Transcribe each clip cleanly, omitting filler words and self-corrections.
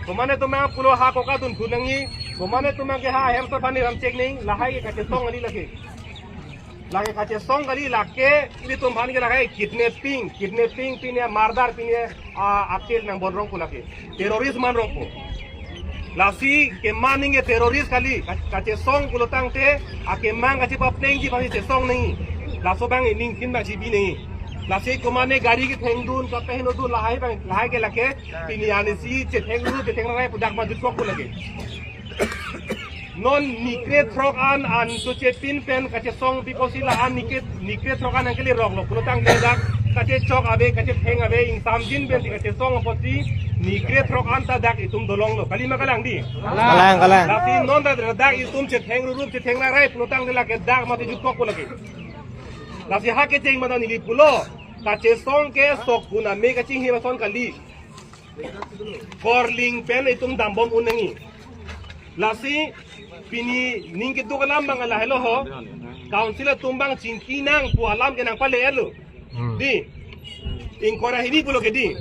Kumane tumang pulo ha ko ka dun kunangi. Kumane tumang ke ha hem to pani ram cek ning lahai ke kache song ali lagi. Lagi kache song ali lake ini tum pani ke lahai kidnapping pinya mardar pinya akil nang bodrong ko lagi. Teroris man rong ko. Lasi ke maning ke teroris kali kache song pulo tang te ake mang kache pa pleng ji pani che song ning. Laso bang ning kin bang jibi ning. Lasi kumane gari ke thengdun ka pehnodun lahai ke lake piniani si che thengdun rai pudak ma jutko ko lage non nikre trok an to che pin pen ka che song bi posila an nikre trok an angkeli rok lo pulo tang ke dak ka che chok abe ka che theng abe ing sam jin ben ka che song poti nikre trok an ta dak itum dolong lo kali makalang di kalang lasi non da dak itum che theng rup che theng rai pulo tang de lake dak ma te jutko ko lage lasi ha ke ting madani li pulo kache song ke sok puna me ka ching hiba son kali korling pen itum dambom unengi lasi pini ning ke dukalam bang ala hello ho councilor tumbang cingkinang pu alam ke nang pale elo di ing kora hini pulo ke di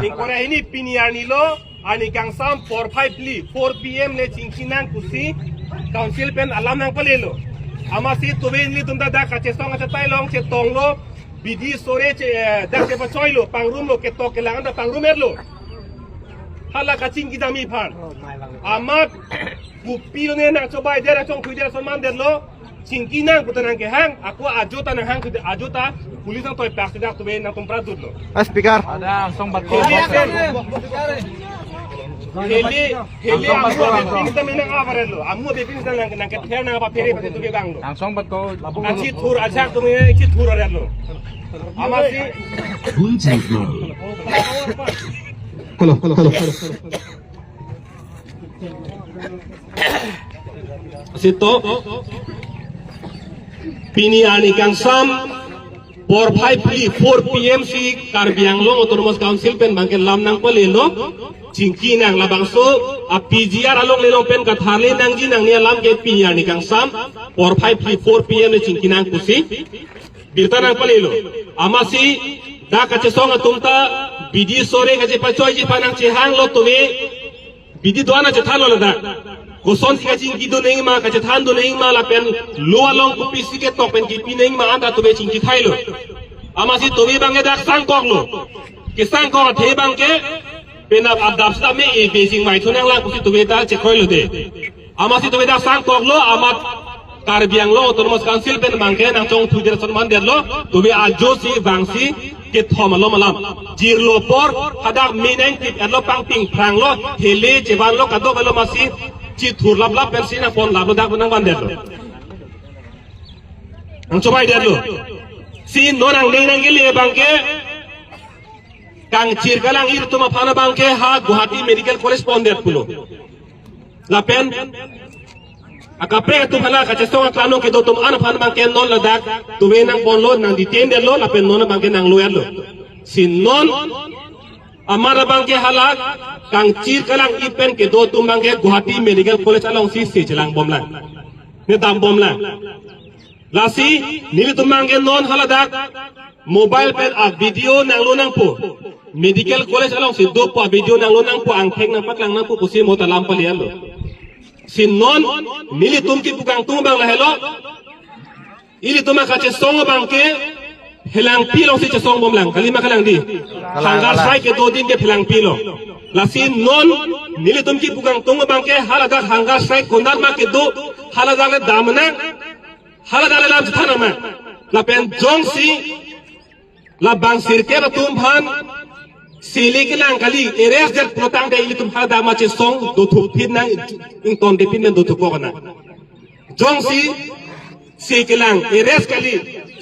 ing kora hini pini anilo ani kang sam 4 pm le cingkinang kusi council pen alam nang pale elo amasi tobe ni tumda da kache song acha tailong che tonglo bidi sore dak se pachoy lo pangrum lo ketok kelangan da pangrum erlo hala kacing kita mi pan amat kupil ne nang coba dera chong kuidera sonman derlo cingki nang putanang ke hang aku ajota nang hang ajota pulis nang toy pasti dak tobe nang tumpra dudlo speaker ada song bat ko heli amu kita menang avarelo amu bepin nang ke ther nang apa pere pati tuge banglo langsung bat ko aci thur ajak tume aci thur arelo amasi halo sito pini ani kang sam 4 pm si Karbianglong Autonomous Council pen bangke lam nang palelo cingki nang labangso a PGR along lelong pen kathale nang ji nang nia lam ke pini ani kang sam 4 pm le cingki nang kusi birta nang palelo amasi da kache songa tumta bidi sore kache pachoy ji panang che hang lo tome bidi doana che thalo la da koson si kacing kido neng ma kache than do neng ma la pen lo along ku pisi ke tok pen ki pi neng ma anda tobe cingki thailo amasi tobe bange dak sang kok lo ke sang kok the bangke pen ab dapsta me e beijing mai thonang la ku si tobe da che khoilo de amasi tobe dak sang kok lo amat Karbianglong Autonomous Council pen bangke nang chong thuder sonman derlo tobe ajo si bangsi ke thomalo malam jirlo por hadak mineng tip erlo pangping pranglo hele jebanlo kado balo masi chi thur lap lap persi na phone lap dak nang banderlo ang cobai derlo si nonang neng gele bangke kang cirgalang ir tuma phana bangke ha Guwahati Medical College ponder pulo lapen akapre tu phala kache songa klano ke do tum an phan bangke non ladak tuwe nang ponlo nang detain derlo lapen non bangke nang loyerlo sin non amara bangke halak kang cir kalang ipen ke do tum bangke Guwahati Medical College along si chelang bomla ne dam bomla lasi nili tum bangke non haladak mobile pen a video nang lo nang po Medical College along si do po video nang lo nang po ang theng nang patlang nang po kusi mo talam palialo sin non nili tum ki pukang tum bang la hello ili tuma kache song bangke helang pilo si che song bomlang kalima kalang di hangar sai ke do din ke helang pilo lasin non nili tum ki pukang tung bangke halaga hangar sai kondar ma ke do halaga le damna halaga le lam thana ma la pen jong si la bang sirke ba tum bhan sili ke lang kali eres det protang de ili tum hada ma che song do thu pin nang ing ton de pin men do thu ko na jong si kelang eres kali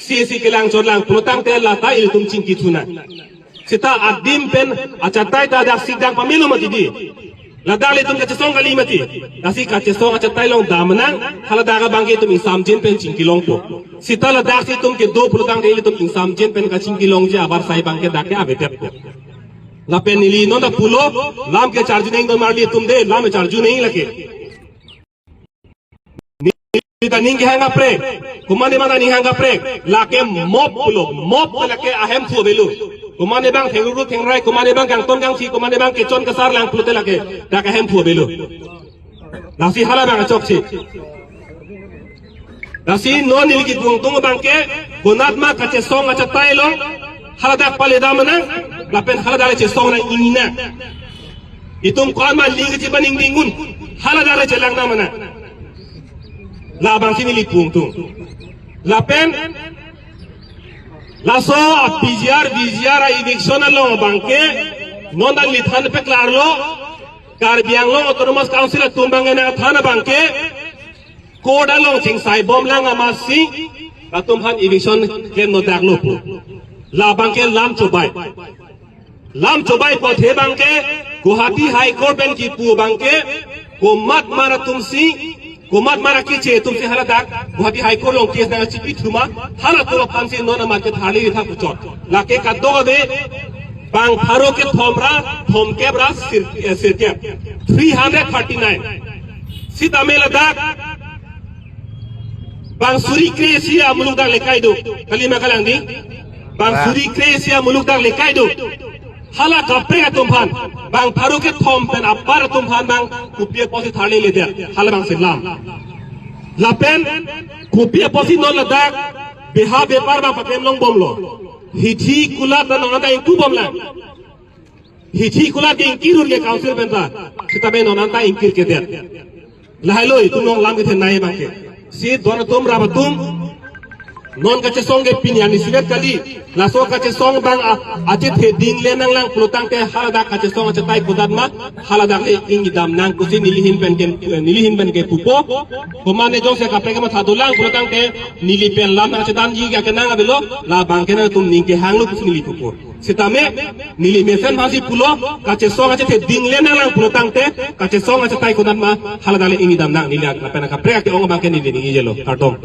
si kelang cholang protang te la ta il tum cingki thuna sita adim pen achatai ta dak sidang pamilu mati di la dali tum ka song kali mati asi ka song achatai long damnang hala daga bangke tum samjin pen cingki long po sita la dak si tum ke do protang de il tum samjin pen ka cingki long je abar sai bangke dakya abetep ko la pen nili no da pulo lam ke charge neng do marli tum de lam charge nahi lage kita ninggi hanga prek kumani mana ni hanga prek lake mop pulo mop lake ahem fu belu kumane bang thengru thengrai kumane bang kang ton kang si kumane bang ke chon ka sar lang pulute lake ta ka hem phu belo nasi hala bang chok si nasi non ni ki tung tung bang ke bonat ma ka che song acha tai lo hala dak pale da mana la pen hala da che song na inina itum kon ma ling chi baning dingun hala da che lang na mana la bang sini li tung tung la pen la so a viziar a eviction lo bangke non dal lithan pe klarlo kar biang lo autonomous council tumbang na thana bangke koda lo sing sai bom lang amasi katum han eviction ken no dak lo pu la bangke lam chobai po the bangke Guwahati high court ben ki pu bangke komat mara tumsi Kumat mara kiche tumsi hala dak Guwahati high court long case na chipi thuma hala to phamsi nona market thali tha kuchot lake ka do de bang pharo ke thomra thom kebra sirke 339 sita mela dak bang suri kresia muluk dak lekai do kalima kalang di bang suri kresia muluk dak lekai do hala kapre tumphan bang pharo ke thom pen apar tumphan bang kupie posi thali le dia hala bang silam lapen kupie posi non ladak beha bepar bang pakem long bomlo hithi kula ta nona ta ingku bomla hithi kula ke ingkirur ke council benta kita be nona ta ingkir ke dia lahailoi tum long lam ke nai bang ke si don tum rabatum non kache song ke pin yani sibet kali laso kache song bang ache the ding le nang lang plutang te halada kache song ache tai kudat ma halada le ingi dam nang kusi nilihin ben ke pupo komane jong se kapre ma thadulang plutang te nili pen lam na ache dan ji ga kenang abelo la bang ke na tum ning ke hanglu kusi nili pupo sitame nili mesen basi pulo kache song ache the ding le nang lang plutang te kache song ache tai kudat ma halada le ingi dam nang nili kapre ke ong bang ke nili ngi jelo kartom